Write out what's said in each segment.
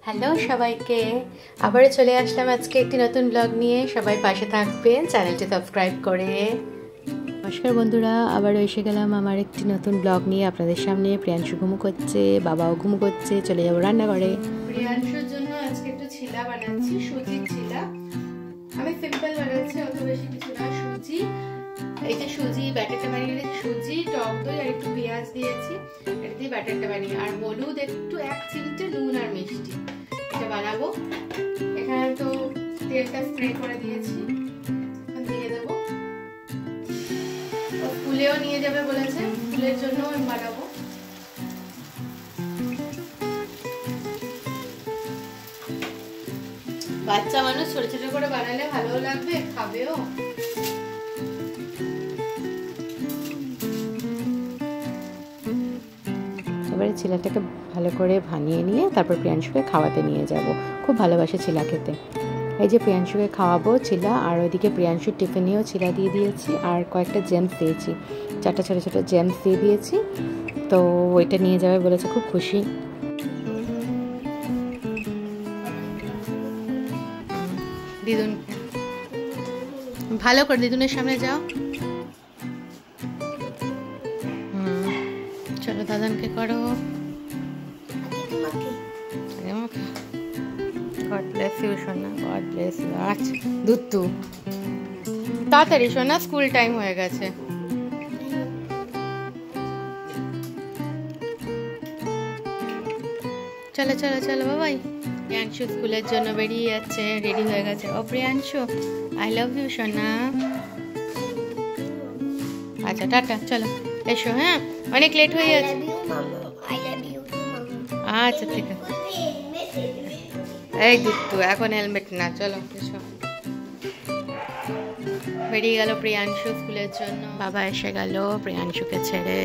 Hello সবাইকে, আবারও চলে আসলাম আজকে একটি নতুন ব্লগ নিয়ে। সবাই পাশে থাকবেন, চ্যানেলটি সাবস্ক্রাইব করে। নমস্কার বন্ধুরা, আবারও এসে গেলাম আমার একটি নতুন ব্লগ নিয়ে আপনাদের সামনে। প্রিয়াংশু ঘুমু করছে, বাবাও ঘুমু করছে, চলে যাবো রান্নাঘরে। প্রিয়াংশুর জন্য আজকে একটু ছিলা বানাচ্ছি, সুজির ছিলা। আমি সিম্পল বানাচ্ছি, অত বেশি কিছু না। সুজি, এই যে সুজি ব্যাটারটা বানিয়ে নিয়েছি, সুজি, টক দই আর একটু পেঁয়াজ দিয়েছি, এটা দিয়ে ব্যাটারটা বানিয়ে, আর হলুদ একটু, 1 চিমটে নুন আর মিষ্টি, এটা বানাবো। এখানে তো তেলটা স্প্রে করে দিয়েছি, এখন দিয়ে দেবো। ফুলেও নিয়ে যাবে বলেছে, ফুলের জন্য আমি বানাবো। বাচ্চা মানুষ ছোট ছোট করে বানালে ভালো লাগবে, খাবেও। এবারে ছিলাটাকে ভালো করে ভানিয়ে নিয়ে তারপর প্রিয়াংশুকে খাওয়াতে নিয়ে যাব। খুব ভালোবাসে ছিলা খেতে। এই যে প্রিয়াংশুকে খাওয়াবো ছিলা, আর ওইদিকে প্রিয়াংশুর টিফিনেও ছিলা দিয়ে দিয়েছি, আর কয়েকটা জেমস দিয়েছি, 4টা ছোটো ছোটো জেমস দিয়ে দিয়েছি। তো ওইটা নিয়ে যাবে বলেছে, খুব খুশি। দিদুন ভালো করে, দিদুনের সামনে যাও। চলো দাদানকে করো। God bless you, সোনা, God bless you. আচ্ছা দুত্তু, তাড়াতাড়ি সোনা, স্কুল টাইম হয়ে গেছে। চলো চলো চলো বাবাই। প্রিয়াংশু স্কুলের জন্য বেরিয়ে যাচ্ছে, রেডি হয়ে গেছে। ও প্রিয়াংশু, আই লাভ ইউ সোনা। আচ্ছা টাটা, চলো এসো। হ্যাঁ, অনেক লেট হয়ে যাচ্ছে। আচ্ছা ঠিক আছে। এই দুত্তু, এখন হেলমেট না, চলো এসো। বেরিয়ে গেল প্রিয়াংশু স্কুলের জন্য। বাবা এসে গেল প্রিয়াংশুকে ছেড়ে।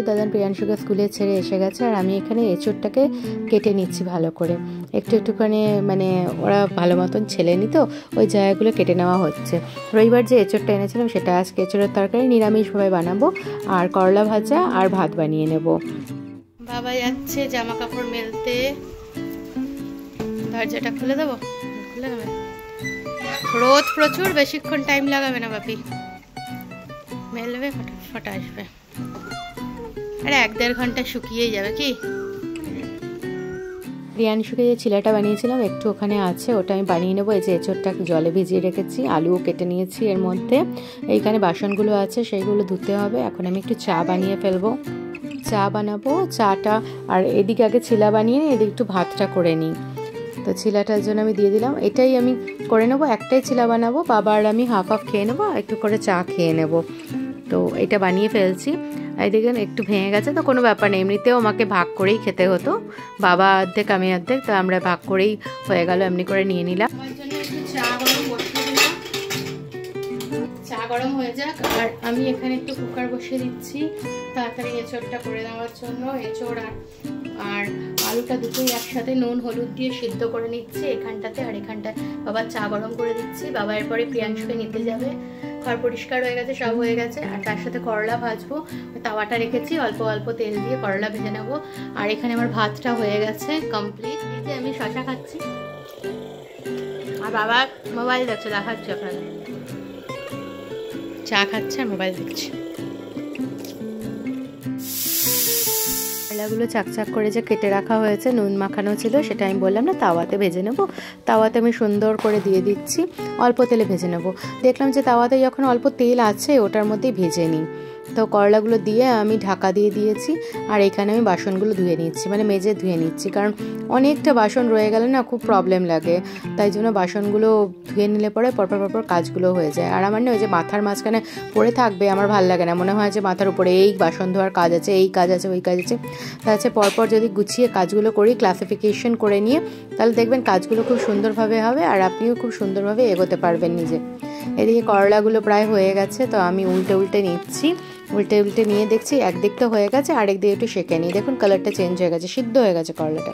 দাদান প্রিয়াংশুকে স্কুলে ছেড়ে এসে গেছে, আর আমি এখানে এঁচোড়টাকে কেটে নিচ্ছি ভালো করে। একটুখানি মানে ওরা ভালো মতন ছেলে নি, তো ওই জায়গাগুলো কেটে নেওয়া হচ্ছে। রবিবার যে এঁচোড়টা এনেছিলাম সেটা আজকে এঁচোড়ের তরকারি নিরামিষভাবে বানাবো, আর করলা ভাজা আর ভাত বানিয়ে নেব। বাবা যাচ্ছে জামা কাপড় মেলতে। দরজাটা খুলে দেবো, খুলে দেবে। রোদ প্রচুর, বেশিক্ষণ টাইম লাগাবে না বাপি, মেলবে ফটা আসবে। আরে 1-1.5 ঘন্টা শুকিয়েই যাবে কি। প্রিয়াংশুকে যে ছিলাটা বানিয়েছিলাম একটু ওখানে আছে, ওটা আমি বানিয়ে নেবো। এই যে এঁচোড়টা জলে ভিজিয়ে রেখেছি, আলুও কেটে নিয়েছি এর মধ্যে। এইখানে বাসনগুলো আছে, সেইগুলো ধুতে হবে। এখন আমি একটু চা বানিয়ে ফেলবো, চা বানাবো। চাটা, আর এদিকে আগে ছিলা বানিয়ে নিই, এদিকে একটু ভাতটা করে নিই। তো ছিলাটার জন্য আমি দিয়ে দিলাম, এটাই আমি করে নেবো। একটাই ছিলা বানাবো, বাবা আর আমি হাফ খেয়ে নেবো, একটু করে চা খেয়ে নেবো। তো এটা বানিয়ে ফেলছি। এই দেখেন একটু ভেঙে গেছে, তো কোনো ব্যাপার নেই, এমনিতেও আমাকে ভাগ করেই খেতে হতো, বাবা অর্ধেক আমি অর্ধেক, তো আমরা ভাগ করেই হয়ে গেল, এমনি করে নিয়ে নিলাম। আমার জন্য একটু চা গরম হয়ে যাক, আর আমি এখানে একটু কুকার বসিয়ে দিচ্ছি তাড়াতাড়ি এঁচোড়টা করে দেওয়ার জন্য। এঁচোড় আর আলুটা দুটোই একসাথে নুন হলুদ দিয়ে সিদ্ধ করে নিচ্ছি এখানটাতে, আর এখানটায় বাবা চা গরম করে দিচ্ছি। বাবা এরপরে প্রিয়াংশুকে নিতে যাবে। ঘর পরিষ্কার হয়ে গেছে, সব হয়ে গেছে। আর তার সাথে করলা ভাজবো, তাওয়াটা রেখেছি, অল্প অল্প তেল দিয়ে করলা ভেজে নেবো। আর এখানে আমার ভাতটা হয়ে গেছে কমপ্লিট। এই যে আমি শশা খাচ্ছি, আর বাবা মোবাইল দেখছে, দেখাচ্ছি আপনাদের। চা খাচ্ছে আর মোবাইল দেখছে। করলাগুলো চাকচাক করে যে কেটে রাখা হয়েছে, নুন মাখানো ছিল, সেটা আমি বললাম না তাওয়াতে ভেজে নেব। তাওয়াতে আমি সুন্দর করে দিয়ে দিচ্ছি, অল্প তেলে ভেজে নেব। দেখলাম যে তাওয়াতে যখন অল্প তেল আছে ওটার মধ্যেই ভেজে নিই। তো করলাগুলো দিয়ে আমি ঢাকা দিয়ে দিয়েছি, আর এখানে আমি বাসনগুলো ধুয়ে নিচ্ছি, মানে মেজে ধুয়ে নিচ্ছি, কারণ অনেকটা বাসন রয়ে গেলে না খুব প্রবলেম লাগে। তাই জন্য বাসনগুলো ধুয়ে নিলে পরে পরপর কাজগুলো হয়ে যায়। আর আমার না ওই যে মাথার মাঝখানে পড়ে থাকবে, আমার ভালো লাগে না। মনে হয় যে মাথার উপরে এই বাসন ধোয়ার কাজ আছে, এই কাজ আছে, ওই কাজ আছে। তাছাড়া পরপর যদি গুছিয়ে কাজগুলো করি, ক্লাসিফিকেশন করে নিয়ে, তাহলে দেখবেন কাজগুলো খুব সুন্দরভাবে হবে, আর আপনিও খুব সুন্দরভাবে এগোতে পারবেন নিজে। এদিকে করলাগুলো প্রায় হয়ে গেছে, তো আমি উল্টে নিচ্ছি। উল্টে নিয়ে দেখছি একদিক তো হয়ে গেছে, আরেক দিকে একটু সেঁকে নিই। দেখুন কালারটা চেঞ্জ হয়ে গেছে, সিদ্ধ হয়ে গেছে করলাটা।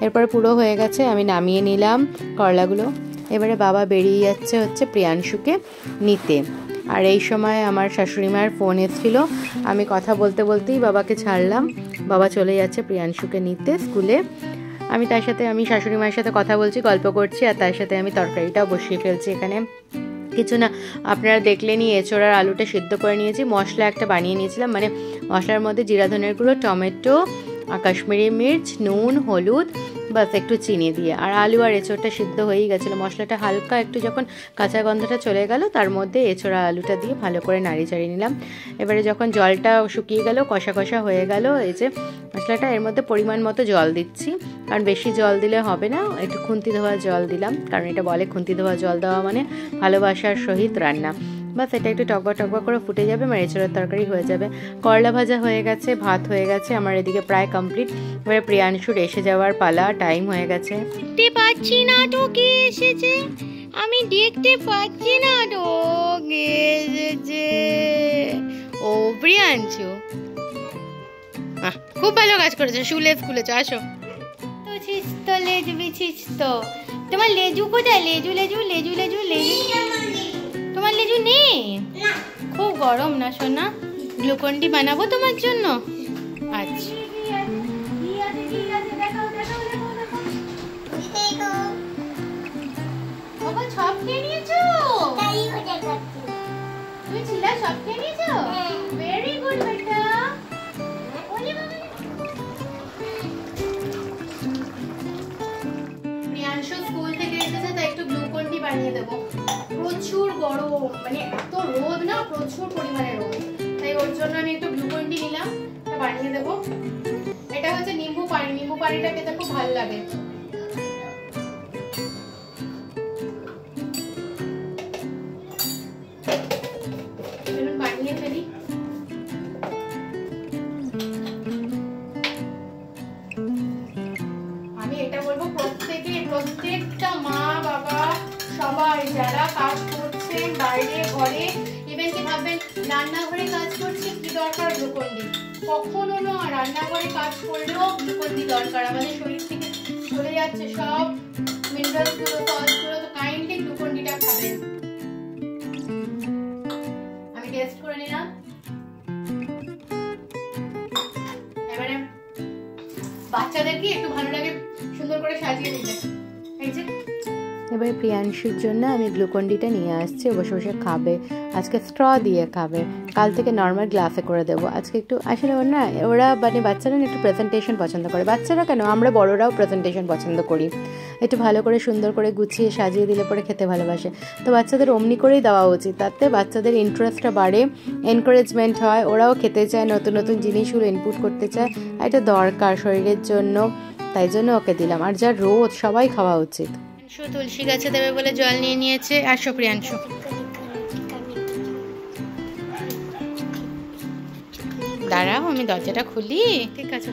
এরপরে পুরো হয়ে গেছে, আমি নামিয়ে নিলাম করলাগুলো। এবারে বাবা বেরিয়ে যাচ্ছে হচ্ছে প্রিয়াংশুকে নিতে। আর এই সময় আমার শাশুড়ি মায়ের ফোন এসেছিল, আমি কথা বলতে বলতেই বাবাকে ছাড়লাম। বাবা চলে যাচ্ছে প্রিয়াংশুকে নিতে স্কুলে। আমি তার সাথে আমি শাশুড়ি মায়ের সাথে কথা বলছি, গল্প করছি, আর তার সাথে আমি তরকারিটাও বসিয়ে ফেলছি। এখানে কিছু না, আপনারা দেখলেনই এঁচোড় আর আলুটা সিদ্ধ করে নিয়েছি। মশলা একটা বানিয়ে নিয়েছিলাম, মানে মশলার মধ্যে জিরা ধনের গুঁড়ো, টমেটো, কাশ্মীরি মির্চ, নুন, হলুদ, বাস একটু চিনি দিয়ে, আর আলু আর এঁচোড়টা সিদ্ধ হয়েই গেছিলো। মশলাটা হালকা একটু যখন কাঁচা গন্ধটা চলে গেল, তার মধ্যে এঁচোড় আর আলুটা দিয়ে ভালো করে নাড়ি চাড়িয়ে নিলাম। এবারে যখন জলটা শুকিয়ে গেল, কষা কষা হয়ে গেল এই যে মশলাটা, এর মধ্যে পরিমাণ মতো জল দিচ্ছি, কারণ বেশি জল দিলে হবে না। একটু খুন্তি ধোয়া জল দিলাম, কারণ এটা বলে খুন্তি ধোয়া জল দেওয়া মানে ভালোবাসার সহিত রান্না। বাস এটা একটু টকবা টকবা করে ফুটে যাবে, আমার এঁচোড়ের তরকারি হয়ে যাবে। করলা ভাজা হয়ে গেছে, ভাত হয়ে গেছে, আমার এদিকে প্রায় কমপ্লিট। এবারে প্রিয়াংশুর এসে যাওয়ার পালা, টাইম হয়ে গেছে। দেখতে পাচ্ছি না তো কে এসেছে, আমি দেখতে পাচ্ছি না তো কে এসেছে। ও প্রিয়াংশু, খুব ভালো কাজ করেছো, শুলেস খুলেছো। আসো তো লেজু বিছিস তো, তোমার লেজু কোথায়? লেজু লেজু লেজু লেজু লেজু, তোমার লেজু নেই? খুব গরম না সোনা, গ্লুকন্ডি বানাবো তোমার জন্য। আচ্ছা সব খেয়ে নিয়েছো? তুমি ছিলা সব খেয়ে নিয়েছো? ভেরি গুড বেটা। প্রিয়াংশু স্কুল থেকে এসেছে, তাই একটু গ্লুকন্ডি বানিয়ে দেবো। প্রচুর গরম, মানে এত রোদ না, প্রচুর পরিমাণে রোদ, তাই ওর জন্য আমি একটু গ্লুকন্ডি নিলাম, বানিয়ে দেবো। এটা হচ্ছে নিম্বু পানি, নিম্বু পানিটা খেতে খুব ভালো লাগে। বানিয়ে ফেলি। আমি এটা বলবো প্রত্যেকটা মা বাবা সবাই যারা কাজ করছেন বাইরে ঘরে, ইভেন কি ভাববেন রান্নাঘরে কাজ করছে, কি দরকার গ্লুকন্ডি? কখনো না, রান্নাঘরে কাজ করলেও গ্লুকন্ডি দরকার। আমাদের শরীর থেকে চলে যাচ্ছে সব মিনারেলস গুলো, সল্ট গুলো, তো কাইন্ডলি গ্লুকন্ডিটা খাবেন। আমি টেস্ট করে নিলাম। এবারে বাচ্চাদেরকে একটু ভালো লাগে সুন্দর করে সাজিয়ে দিলে। এই যে এবারে প্রিয়াংশুর জন্য আমি গ্লুকন্ডিটা নিয়ে আসছি, বসে বসে খাবে। আজকে স্ট্র দিয়ে খাবে, কাল থেকে নর্মাল গ্লাসে করে দেবো। আজকে একটু আসলে ওরা মানে বাচ্চারা একটু প্রেজেন্টেশন পছন্দ করে। বাচ্চারা কেন, আমরা বড়রাও প্রেজেন্টেশন পছন্দ করি। একটু ভালো করে সুন্দর করে গুছিয়ে সাজিয়ে দিলে পরে খেতে ভালোবাসে। তো বাচ্চাদের অমনি করেই দেওয়া উচিত, তাতে বাচ্চাদের ইন্টারেস্টটা বাড়ে, এনকারেজমেন্ট হয়, ওরাও খেতে চায়, নতুন নতুন জিনিসগুলো ইনপুট করতে চায়। এটা দরকার শরীরের জন্য, তাই জন্য ওকে দিলাম। আর যা রোদ, সবাই খাওয়া উচিত। তুলসী গাছে দেবে বলে জল নিয়ে নিয়েছে। আসো প্রিয়াংশু, দাঁড়াও আমি দরজাটা খুলি। ঠিক আছে,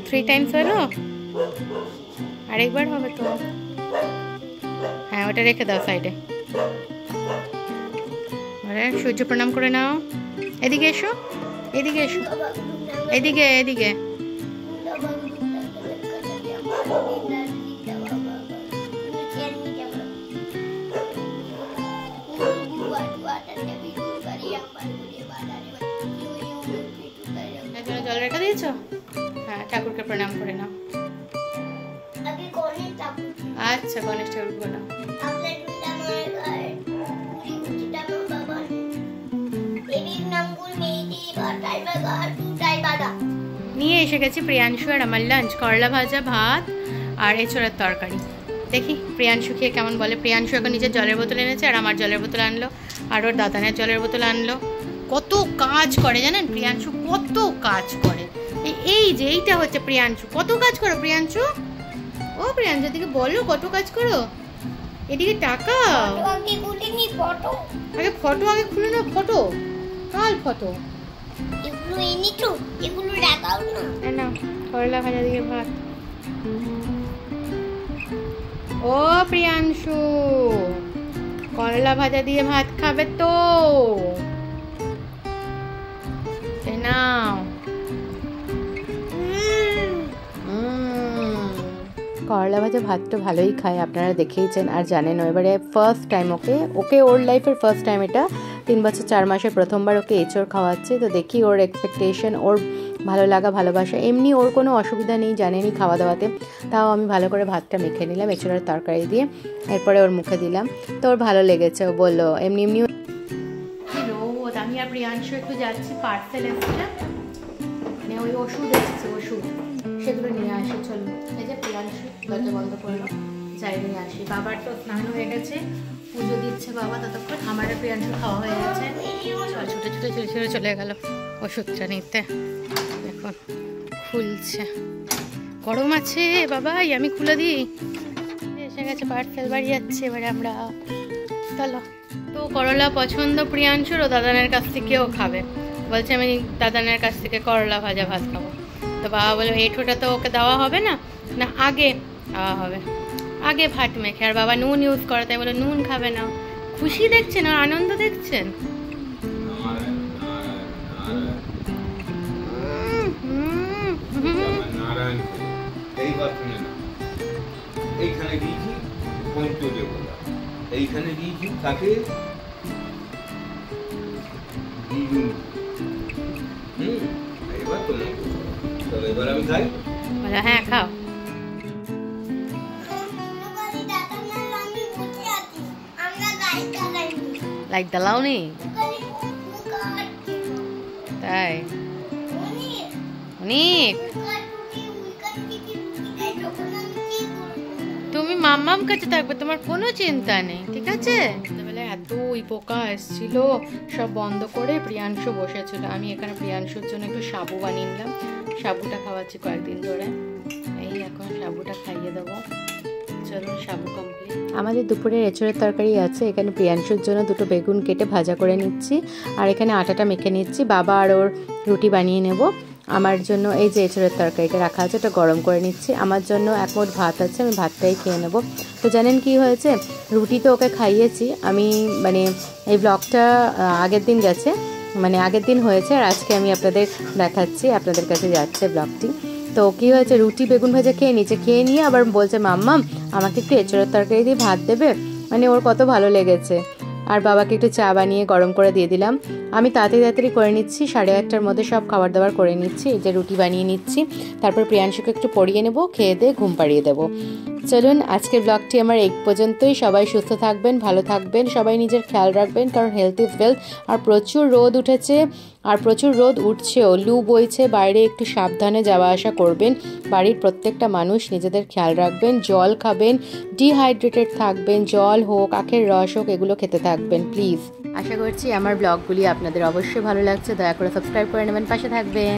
3 টাইমস হলো, আরেকবার হবে তো। হ্যাঁ ওটা রেখে দাও সাইডে। আরে সূর্য প্রণাম করে নাও। এদিকে এসো, এদিকে এসো, এদিকে এদিকে। জল রেখে দিয়েছো? হ্যাঁ ঠাকুরকে প্রণাম করে নাও। আচ্ছা গণেশ ঠাকুর প্রণাম। নিয়ে এসে গেছি প্রিয়াংশু আর আমার লাঞ্চ, করলা ভাজা, ভাত আর এঁচোড়ের তরকারি। দেখি প্রিয়াংশু খেয়ে কেমন বলে। প্রিয়াংশু এখন নিজের জলের বোতল এনেছে, আর আমার জলের বোতল আনলো, আর ওর দাদানের জলের বোতল আনলো। কত কাজ করে জানেন প্রিয়াংশু, কত কাজ করে। এই যে এইটা হচ্ছে প্রিয়াংশু, কত কাজ করো প্রিয়াংশু? ও প্রিয়াংশু এদিকে বলো কত কাজ করো, এদিকে টাকা। আগে ফটো আগে খুলে নাও, ফটো কাল ফটো এগুলো এনেছো, এগুলো রাখাও না। না করলা ভাজা দিয়ে ভাত। ও প্রিয়াংশু করলা ভাজা দিয়ে ভাত খাবে তো? নাও। করলা ভাজা ভাতটা ভালোই খায়, আপনারা দেখেইছেন আর জানেন। এবারে ফার্স্ট টাইম ওকে ওর লাইফের ফার্স্ট টাইম এটা 3 বছর 4 মাসের প্রথমবার ওকে এঁচড় খাওয়াচ্ছি। তো দেখি ওর এক্সপেকটেশন, ওর ভালো লাগা ভালোবাসা। এমনি ওর কোনো অসুবিধা নেই, জানেনি খাওয়া দাওয়াতে। তাও আমি ভালো করে ভাতটা মেখে নিলাম এঁচড়ের তরকারি দিয়ে, এরপরে ওর মুখে দিলাম। তো ওর ভালো লেগেছে, ও বললো এমনি এমনি। রোদ, আমি আর প্রিয়াংশু একটু যাচ্ছি, পার্সেল এসেছে, মানে ওই ওষুধ এসেছে, ওষুধ সেগুলো নিয়ে আসি। চলো, এই যে প্রিয়াংশু দরজা বন্ধ করলো, যাই নিয়ে আসি। বাবার তো স্নান হয়ে গেছে, পুজো দিচ্ছে বাবা ততক্ষণ, আমার প্রিয়াংশু খাওয়া হয়ে গেছে। ছুটে ছুটে ছুটে ছুটে চলে গেল ওষুধটা নিতে। এখন খুলছে, গরম আছে বাবাই, আমি খুলে দিই। এসে গেছে পার্সেল, বাড়ি যাচ্ছে এবারে আমরা। চলো। তো করলা পছন্দ প্রিয়াংশুর, ও দাদানের কাছ থেকেও খাবে, বলছে আমি দাদানের কাছ থেকে করলা ভাজা ভাত খাবো। তো বাবা বলে এঁঠোটা তো ওকে দেওয়া হবে না, না আগে দেওয়া হবে, আগে ভাত মেখে। আর বাবা নুন ইউজ করে, তাই বলে নুন খাবে না। খুশি দেখছেন আর আনন্দ দেখছেন। এইখানে দিয়েছি পঞ্চদেবতা, এইখানে দিয়েছি তাকে এবার তোমাকে। চলো এবার আমি খাই। হ্যাঁ খাও। লাইট জ্বালাও নি তাই? অনেক। তুমি মাম্মাম কাছে থাকবে, তোমার কোনো চিন্তা নেই, ঠিক আছে? সন্ধ্যাবেলা এত ওই পোকা এসেছিল, সব বন্ধ করে প্রিয়াংশু বসেছিল। আমি এখানে প্রিয়াংশুর জন্য একটু সাবু বানিয়ে নিলাম, সাবুটা খাওয়াচ্ছি কয়েকদিন ধরে। এই এখন সাবুটা খাইয়ে দেবো। চলুন, সাবু কমপ্লিট। আমাদের দুপুরের এঁচড়ের তরকারি আছে। এখানে প্রিয়াংশুর জন্য 2টো বেগুন কেটে ভাজা করে নিচ্ছি, আর এখানে আটাটা মেখে নিচ্ছি। বাবা আর ওর রুটি বানিয়ে নেব। আমার জন্য এই যে এঁচড়ের তরকারিটা রাখা আছে, ওটা গরম করে নিচ্ছি। আমার জন্য 1 মুঠ ভাত আছে, আমি ভাতটাই খেয়ে নেব। তো জানেন কি হয়েছে, রুটি তো ওকে খাইয়েছি আমি, মানে এই ব্লগটা আগের দিন গেছে, মানে আগের দিন হয়েছে, আর আজকে আমি আপনাদের দেখাচ্ছি, আপনাদের কাছে যাচ্ছে ব্লগটি। তো কী হয়েছে, রুটি বেগুন ভাজা খেয়ে নিয়েছে, খেয়ে নিয়ে আবার বলছে মাম্মাম আমাকে একটু এঁচড়ের তরকারি দিয়ে ভাত দেবে। মানে ওর কত ভালো লেগেছে। আর বাবাকে একটু চা বানিয়ে গরম করে দিয়ে দিলাম। আমি তাড়াতাড়ি করে নিচ্ছি, 8:30টার মধ্যে সব খাবার দাবার করে নিচ্ছি। এই যে রুটি বানিয়ে নিচ্ছি, তারপর প্রিয়াংশুকে একটু পড়িয়ে নেব, খেয়ে দিয়ে ঘুম পাড়িয়ে দেবো। চলুন, আজকের ব্লগটি আমার এই পর্যন্তই। সবাই সুস্থ থাকবেন, ভালো থাকবেন, সবাই নিজের খেয়াল রাখবেন, কারণ হেলথ ইজ ওয়েলথ। আর প্রচুর রোদ উঠেছে, আর প্রচুর রোদ উঠছেও, লু বইছে বাইরে, একটু সাবধানে যাওয়া আসা করবেন। বাড়ির প্রত্যেকটা মানুষ নিজেদের খেয়াল রাখবেন, জল খাবেন, ডিহাইড্রেটেড থাকবেন, জল হোক আখের রস হোক এগুলো খেতে থাকবেন প্লিজ। আশা করছি আমার ব্লগগুলি আপনাদের অবশ্যই ভালো লাগছে। দয়া করে সাবস্ক্রাইব করে নেবেন, পাশে থাকবেন।